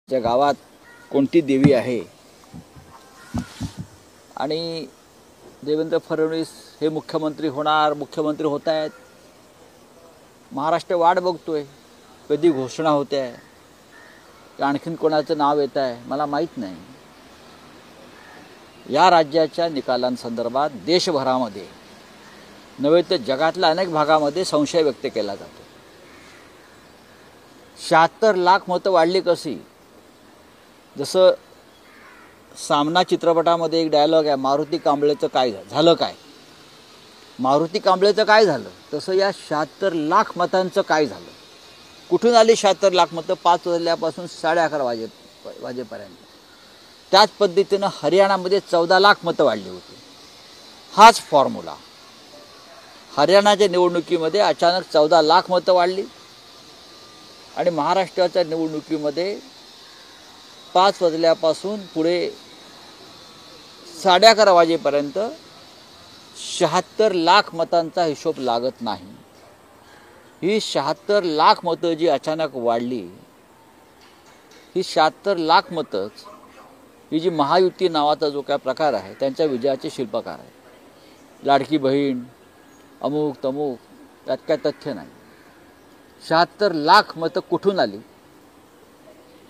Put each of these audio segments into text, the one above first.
ज्या गावात कोणती देवी आहे आणि देवेंद्र फडणवीस हे मुख्यमंत्री मुख्यमंत्री होत आहेत। महाराष्ट्र वाट बघतोय कधी घोषणा होते आहे, आणखीन कोणाचं नाव येत आहे मला माहीत नाही। या राज्याच्या निकालांसंदर्भात देशभरामध्ये नव्हे तर जगातल्या अनेक भागामध्ये संशय व्यक्त केला जातो। 76 लाख मतं वाढली कशी? जसं सामना चित्रपटामध्ये एक डायलॉग आहे, मारुती कांबळेचं काय झालं काय, मारुती कांबळेचं काय झालं, तसं या 76 लाख मतांचं काय झालं? कुठून आली 76 लाख मतं? 5 वाजल्यापासून 11:30 वाजेपर्यंत। त्याच पद्धतीनं हरियाणामध्ये 14 लाख मतं वाढली होती। हाच फॉर्म्युला हरियाणाच्या निवडणुकीमध्ये अचानक 14 लाख मतं वाढली आणि महाराष्ट्राच्या निवडणुकीमध्ये 5 वाजल्यापासून पुढे 11:30 वाजेपर्यंत 76 लाख मतांचा हिशोब लागत नाही। ही 76 लाख मतं जी अचानक वाढली, ही 76 लाख मतंच ही जी महायुती नावाचा जो काय प्रकार आहे त्यांच्या विजयाचे शिल्पकार आहे। लाडकी बहीण अमुक तमुक त्यात काय तथ्य नाही। 76 लाख मतं कुठून आली?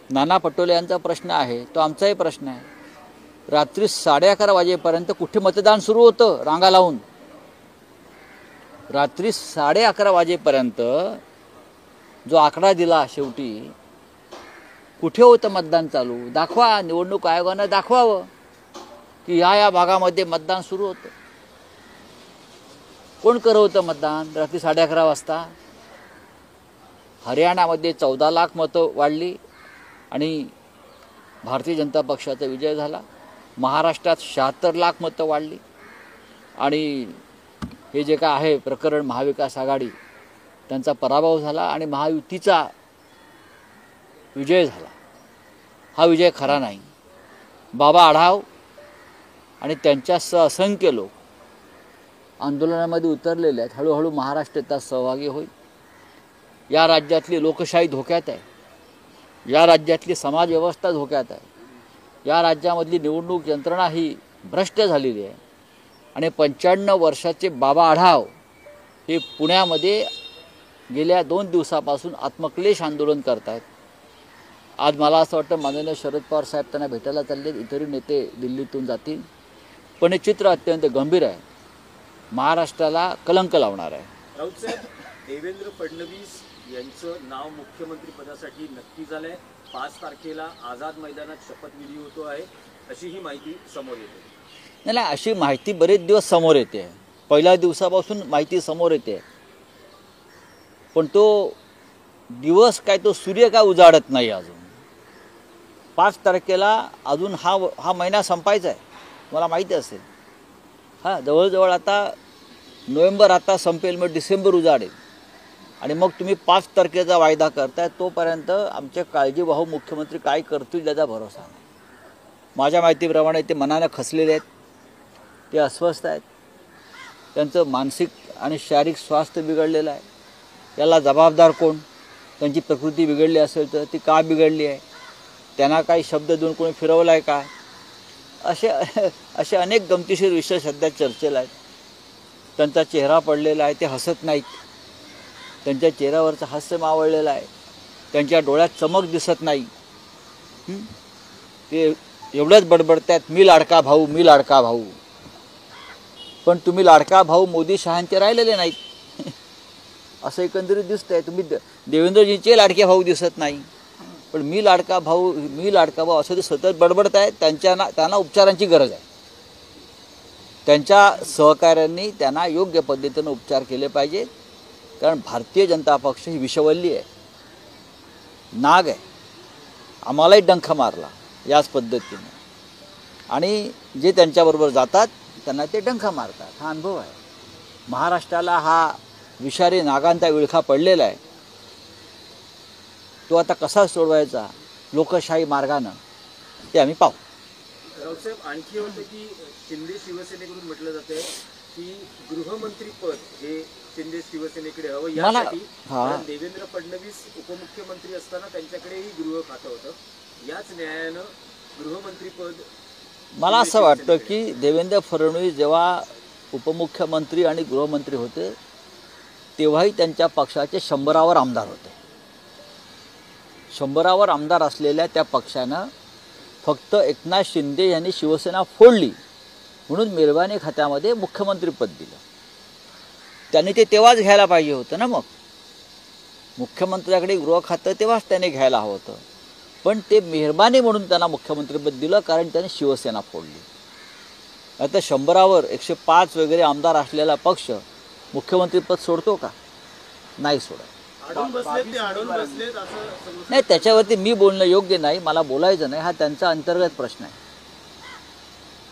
नाना पटोले यांचा प्रश्न आहे, तो आमचाही प्रश्न आहे। रात्री 11:30 वाजेपर्यंत कुठे मतदान सुरू होतं रांगा लावून? रात्री 11:30 वाजेपर्यंत जो आकडा दिला शेवटी, कुठे होतं मतदान चालू? दाखवा, निवडणूक आयोगानं दाखवावं की या भागामध्ये मतदान सुरू होतं। कोण करत होतं मतदान रात्री 11:30 वाजता? हरियाणामध्ये 14 लाख मतं वाढली आणि भारतीय जनता पक्षाचा विजय झाला। महाराष्ट्रात 76 लाख मतं वाढली आणि हे जे काय आहे प्रकरण महाविकास आघाडी त्यांचा पराभव झाला आणि महायुतीचा विजय झाला। हा विजय खरा नाही। बाबा आढाव आणि त्यांच्यासह असंख्य लोक आंदोलनामध्ये उतरलेले आहेत। हळूहळू महाराष्ट्र त्यात सहभागी होईल। या राज्यातली लोकशाही धोक्यात आहे, या राज्यातली समाज व्यवस्था धोक्यात आहे, या राज्यामधली निवडणूक यंत्रणा ही भ्रष्ट झालेली आहे आणि 95 वर्षाचे बाबा आढाव हे पुण्यामध्ये गेल्या 2 दिवसापासून आत्मक्लेश आंदोलन करत आहेत। आज मला असं वाटतं माननीय शरद पवार साहेब त्यांना भेटायला चालले, इतरही नेते दिल्लीतून जातील, पण हे चित्र अत्यंत गंभीर आहे, महाराष्ट्राला कलंक लावणार आहे। राऊत साहेब, देवेंद्र फडणवीस यांचं नाव मुख्यमंत्री पदासाठी नक्की झालंय। 5 तारखेला आझाद मैदानात शपथविधी होतो आहे अशी ही माहिती समोर येते। नाही, अशी माहिती बरेच दिवस समोर येते, पहिल्या दिवसापासून माहिती समोर येते, पण तो दिवस काय, तो सूर्य काय उजाडत नाही अजून। 5 तारखेला अजून हा महिना संपायचा आहे, मला माहिती असेल। जवळजवळ आता नोव्हेंबर आता संपेल, मग डिसेंबर उजाडेल आणि मग तुम्ही 5 तारखेचा वायदा करताय, तोपर्यंत आमचे काळजीवाहू मुख्यमंत्री काय करतील त्याचा भरोसा नाही। माझ्या माहितीप्रमाणे ते मनाने खचलेले आहेत, ते अस्वस्थ आहेत, त्यांचं मानसिक आणि शारीरिक स्वास्थ्य बिघडलेलं आहे। याला जबाबदार कोण? त्यांची प्रकृती बिघडली असेल तर ती का बिघडली आहे? त्यांना काही शब्द देऊन कोणी फिरवला आहे का? असे अनेक गमतीशीर विषय सध्या चर्चेला आहेत। त्यांचा चेहरा पडलेला आहे, ते हसत नाहीत, त्यांच्या चेहऱ्यावरचं हास्य मावळलेलं आहे, त्यांच्या डोळ्यात चमक दिसत नाही। ते एवढंच बडबडतात, मी लाडका भाऊ, मी लाडका भाऊ, पण तुम्ही लाडका भाऊ मोदी शहांचे राहिलेले नाहीत असं एकंदरीत दिसतंय। तुम्ही देवेंद्रजींचे लाडके भाऊ दिसत नाही, पण मी लाडका भाऊ, मी लाडका भाऊ असं ते सतत बडबडत आहेत। त्यांना उपचारांची गरज आहे। त्यांच्या सहकाऱ्यांनी त्यांना योग्य पद्धतीनं उपचार केले पाहिजे, कारण भारतीय जनता पक्ष ही विषवल्ली आहे, नाग आहे, आम्हालाही डंख मारला याच पद्धतीने आणि जे त्यांच्याबरोबर जातात त्यांना ते डंख मारतात। हा अनुभव आहे। महाराष्ट्राला हा विषारी नागांचा विळखा पडलेला आहे, तो आता कसा सोडवायचा लोकशाही मार्गानं ते आम्ही पाहू। राऊतसाहेब, आणखी होतं की शिंदे शिवसेनेकडून म्हटलं जाते की गृहमंत्री पद हे शिंदे शिवसेनेकडे हवं, यासाठी देवेंद्र फडणवीस उपमुख्यमंत्री असताना त्यांच्याकडेही गृह खातं होतं, याच न्यायानं गृहमंत्रीपद मला असं वाटतं की देवेंद्र फडणवीस जेव्हा उपमुख्यमंत्री आणि गृहमंत्री होते तेव्हाही त्यांच्या पक्षाचे 100वर आमदार होते. 100वर आमदार असलेल्या त्या पक्षानं फक्त एकनाथ शिंदे यांनी शिवसेना फोडली म्हणून मेहरबानी खात्यामध्ये मुख्यमंत्रीपद दिलं. त्यांनी ते तेव्हाच घ्यायला पाहिजे होतं ना. मग मुख्यमंत्र्याकडे गृह खातं तेव्हाच त्याने घ्यायला हवं होतं. पण ते मेहरबानी म्हणून त्यांना मुख्यमंत्रीपद दिलं कारण त्याने शिवसेना फोडली. आता 100वर 105 वगैरे आमदार असलेला पक्ष मुख्यमंत्रीपद सोडतो का? नाही सोडत. नाही, त्याच्यावरती मी बोलणं योग्य नाही, मला बोलायचं नाही. हा त्यांचा अंतर्गत प्रश्न आहे.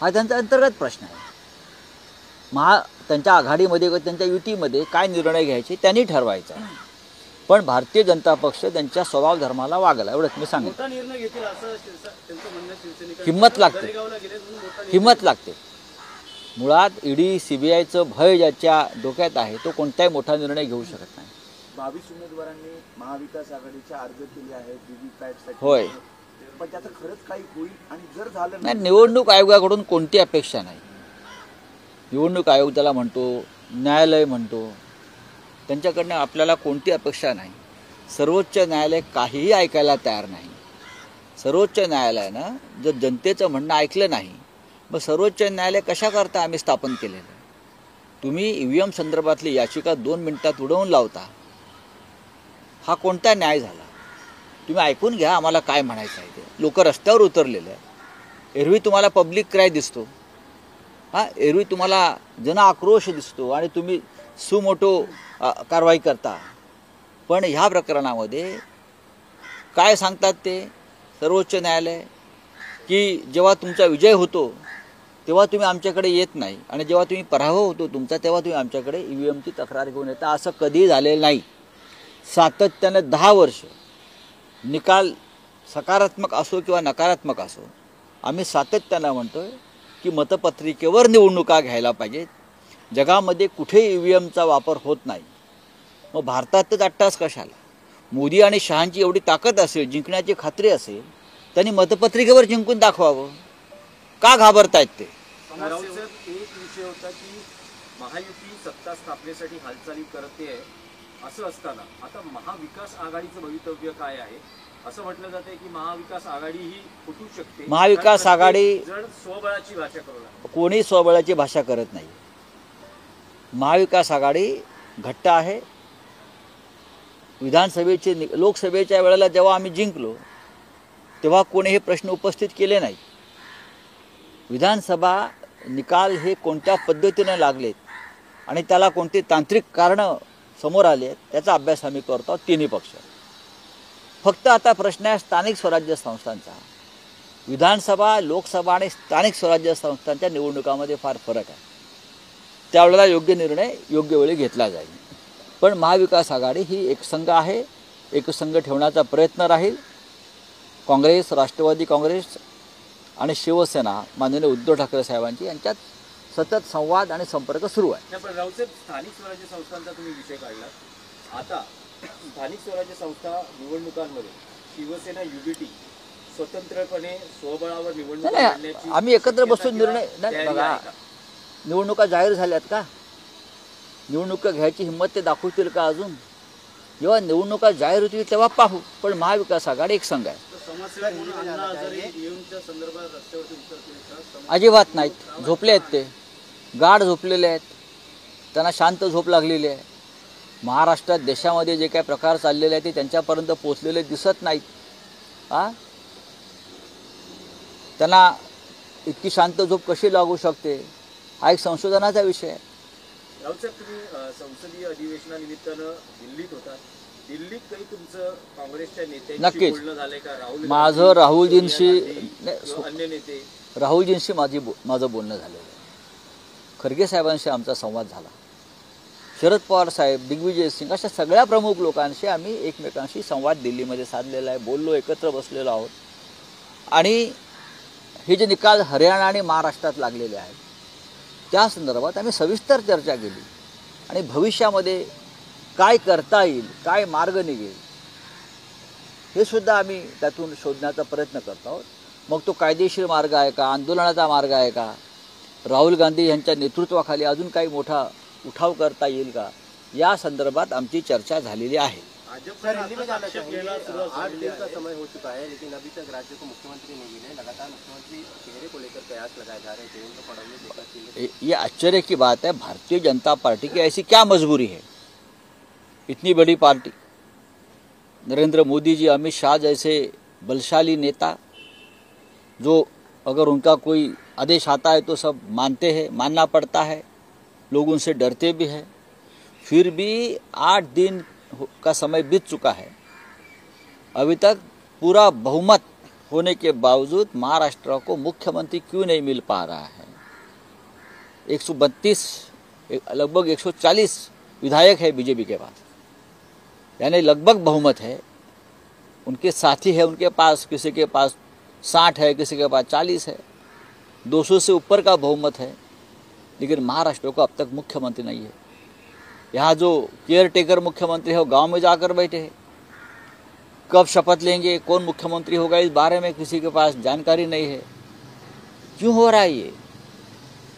हा त्यांचा अंतर्गत प्रश्न आहे. त्यांच्या आघाडीमध्ये किंवा त्यांच्या युतीमध्ये काय निर्णय घ्यायचे त्यांनी ठरवायचा. पण भारतीय जनता पक्ष त्यांच्या स्वभाव धर्माला वागला एवढंच मी सांगितलं. हिंमत लागते, हिंमत लागते. मुळात ईडी CBIचं भय ज्याच्या डोक्यात आहे तो कोणताही मोठा निर्णय घेऊ शकत नाही. 22 उमेदवारांनी महाविकास आघाडीचे अर्ज केले आहेत व्हीव्हीपॅटसाठी. होय, पण त्याचं खरंच काही होईल आणि जर झालं नाही, निवडणूक आयोगाकडून कोणती अपेक्षा नाही. निवडणूक आयोग त्याला म्हणतो, न्यायालय म्हणतो, त्यांच्याकडनं आपल्याला कोणती अपेक्षा नाही. सर्वोच्च न्यायालय काहीही ऐकायला तयार नाही. सर्वोच्च न्यायालयानं जर जनतेचं म्हणणं ऐकलं नाही मग सर्वोच्च न्यायालय कशा करता आम्ही स्थापन केलेलं. तुम्ही EVM संदर्भातली याचिका 2 मिनिटात उडवून लावता. हा कोणता न्याय झाला? तुम्ही ऐकून घ्या आम्हाला काय म्हणायचं आहे ते. लोक रस्त्यावर उतरलेले आहे. एरवी तुम्हाला पब्लिक क्राय दिसतो, एरवी तुम्हाला जन आक्रोश दिसतो आणि तुम्ही सुमोटो कारवाई करता. पण ह्या प्रकरणामध्ये काय सांगतात ते सर्वोच्च न्यायालय की जेव्हा तुमचा विजय होतो तेव्हा तुम्ही आमच्याकडे येत नाही आणि जेव्हा तुम्ही पराभव होतो तुमचा तेव्हा तुम्ही आमच्याकडे EVMची तक्रार घेऊन येता. असं कधीही झालेलं नाही. सातत्यानं 10 वर्ष निकाल सकारात्मक असो किंवा नकारात्मक असो आम्ही सातत्यानं म्हणतोय की मतपत्रिकेवर निवडणुका घ्यायला पाहिजेत. जगामध्ये कुठेही EVMचा वापर होत नाही. मग भारतातच 8 तास कशाला? मोदी आणि शहांची एवढी ताकद असेल, जिंकण्याची खात्री असेल, त्यांनी मतपत्रिकेवर जिंकून दाखवावं. का घाबरतायत ते? एक विषय होता की महायुती सत्ता स्थापनेसाठी हालचाली करते असं असताना आता महाविकास आघाडीचं भवितव्य काय आहे? असं म्हटलं जाते की महाविकास आघाडी ही फुटू शकते. महाविकास आघाडी जण स्वबळाची भाषा करू लागते. कोणी स्वबळाची भाषा करत नाही. महाविकास आघाडी घट्ट आहे. लोकसभेच्या वेळेला जेव्हा आम्ही जिंकलो तेव्हा कोणी हे प्रश्न उपस्थित केले नाही. विधानसभा निकाल हे कोणत्या पद्धतीने लागलेत आणि त्याला कोणती तांत्रिक कारणं समोर आली आहेत त्याचा अभ्यास आम्ही करतो तिन्ही पक्ष. फक्त आता प्रश्न आहे स्थानिक स्वराज्य संस्थांचा. विधानसभा, लोकसभा आणि स्थानिक स्वराज्य संस्थांच्या निवडणुकामध्ये फार फरक आहे. त्यावेळेला योग्य निर्णय योग्य वेळी घेतला जाईल. पण महाविकास आघाडी ही एकसंघ आहे. एकसंघ ठेवण्याचा प्रयत्न राहील. काँग्रेस, राष्ट्रवादी काँग्रेस आणि शिवसेना माननीय उद्धव ठाकरे साहेबांची यांच्यात सतत संवाद आणि संपर्क सुरू आहे. पण रावसाहेब, स्थानिक स्वराज्य संस्थांचा तुम्ही विषय काढला. आता स्थानिक स्वराज्य संस्था निवडणुकांमध्ये शिवसेना UBT स्वतंत्रपणे स्वबळावर निवडणूक लढण्याची आम्ही एकत्र बसून निर्णय नाही. बघा, निवडणुका जाहीर झाल्यात का? निवडणुका घ्यायची हिंमत ते दाखवतील का? अजून जेव्हा निवडणुका जाहीर होतील तेव्हा पाहू. पण महाविकास आघाडी एक संघ आहे. अजिबात नाहीत. झोपले आहेत ते, गाढ झोपलेले आहेत. त्यांना शांत झोप लागलेली आहे. महाराष्ट्रात देशामध्ये जे काही प्रकार चाललेले आहेत ते त्यांच्यापर्यंत पोचलेले दिसत नाहीत. त्यांना इतकी शांत झोप कशी लागू शकते हा एक संशोधनाचा विषय आहे. रावसाहेब, तुम्ही संसदीय अधिवेशनानिमित्तानं दिल्लीत होता. दिल्लीत काही तुमचं काँग्रेसच्या नेत्यांशी बोलणं झालंय का? माझं राहुलजींशी, अन्य नेते, राहुलजींशी माझं बोलणं झालेलं आहे. खरगे साहेबांशी आमचा संवाद झाला. शरद पवार साहेब, दिग्विजय सिंग अशा सगळ्या प्रमुख लोकांशी आम्ही एकमेकांशी संवाद दिल्लीमध्ये साधलेला आहे. बोललो, एकत्र बसलेलो आहोत. आणि हे जे निकाल हरियाणा आणि महाराष्ट्रात लागलेले आहेत त्या संदर्भात आम्ही सविस्तर चर्चा केली. आणि भविष्यामध्ये काय करता येईल, काय मार्ग निघेल हे सुद्धा आम्ही त्यातून शोधण्याचा प्रयत्न करत आहोत. मग तो कायदेशीर मार्ग आहे का, आंदोलनाचा मार्ग आहे का, राहुल गांधी यांच्या नेतृत्वाखाली अजून काही मोठा उठाव करता येईल का, या संदर्भात आमची चर्चा झालेली आहे. सर, हिंदी में जाना चाहेंगे। 8 दिन का समय हो चुका है, लेकिन अभी तक राज्य को मुख्यमंत्री नहीं मिले। लगातार मुख्यमंत्री चेहरे को लेकर कयास लगाए जा रहे हैं। देवेंद्र फडणवीस एकनाथ शिंदे। ये आश्चर्य की बात है, भारतीय जनता पार्टी की ऐसी क्या मजबूरी है, इतनी बड़ी पार्टी, नरेंद्र मोदी जी, अमित शाह जैसे बलशाली नेता, जो अगर उनका कोई आदेश आता है तो सब मानते हैं, मानना पड़ता है, लोग उनसे डरते भी हैं, फिर भी 8 दिन का समय बीत चुका है, अभी तक पूरा बहुमत होने के बावजूद महाराष्ट्र को मुख्यमंत्री क्यों नहीं मिल पा रहा है. 132 लगभग 140 विधायक है बीजेपी के पास, यानी लगभग बहुमत है. उनके साथी है उनके पास, किसी के पास 60 है, किसी के पास 40 है, 200 से ऊपर का बहुमत है, लेकिन महाराष्ट्र को अब तक मुख्यमंत्री नहीं है. यहाँ जो केयर टेकर मुख्यमंत्री है वो गांव में जाकर बैठे हैं. कब शपथ लेंगे, कौन मुख्यमंत्री होगा, इस बारे में किसी के पास जानकारी नहीं है. क्यों हो रहा है ये?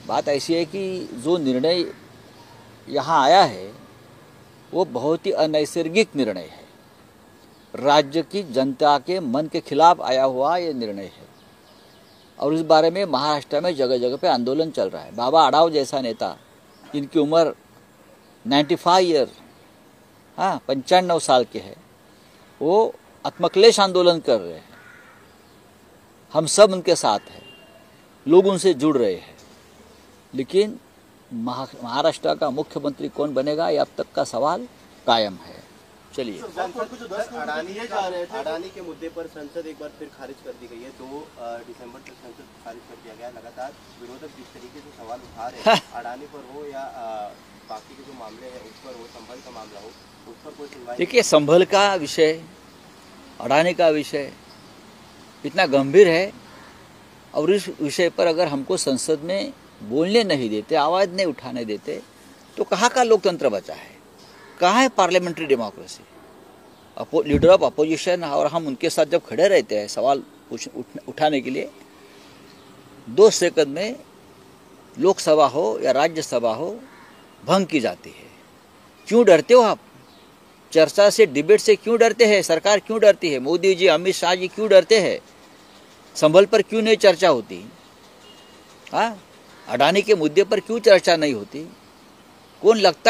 बात ऐसी है कि जो निर्णय यहाँ आया है वो बहुत ही अनैसर्गिक निर्णय है, राज्य की जनता के मन के खिलाफ आया हुआ ये निर्णय है, और इस बारे में महाराष्ट्र में जगह जगह पे आंदोलन चल रहा है. बाबा आढाव जैसा नेता, जिनकी उम्र 95 ईयर, 95 साल के है, वो आत्मक्लेश आंदोलन कर रहे हैं. हम सब उनके साथ हैं, लोग उनसे जुड़ रहे हैं, लेकिन महाराष्ट्र का मुख्यमंत्री कौन बनेगा ये अब तक का सवाल कायम है. चलिए, अडानी के मुद्दे पर संसद एक बार फिर खारिज कर दी गई है. 2 दिसंबर तक संसद खारिज कर दिया गया. लगातार विरोधक जिस तरीके से सवाल उठा रहे हैं, अडानी पर हो या बाकी के जो मामले हैं उस पर हो, संभल का मामला हो, उस पर कोई सुनवाई. देखिए, संभल का विषय, अडानी का विषय इतना गंभीर है, और इस विषय पर अगर हमको संसद में बोलने नहीं देते, आवाज़ नहीं उठाने देते, तो कहाँ का लोकतंत्र बचा है, कहाँ है parliamentary democracy. Leader of opposition और हम उनके साथ जब खड़े रहते हैं सवाल उठाने के लिए, 2 सेकंड में लोकसभा हो या राज्यसभा हो भंग की जाती है. क्यों डरते हो आप? चर्चा से, डिबेट से क्यों डरते हैं? सरकार क्यों डरती है? मोदी जी, अमित शाह जी क्यों डरते हैं? संभल पर क्यों नहीं चर्चा होती? हाँ, अडानी के मुद्दे पर क्यों चर्चा नहीं होती? कौन लगता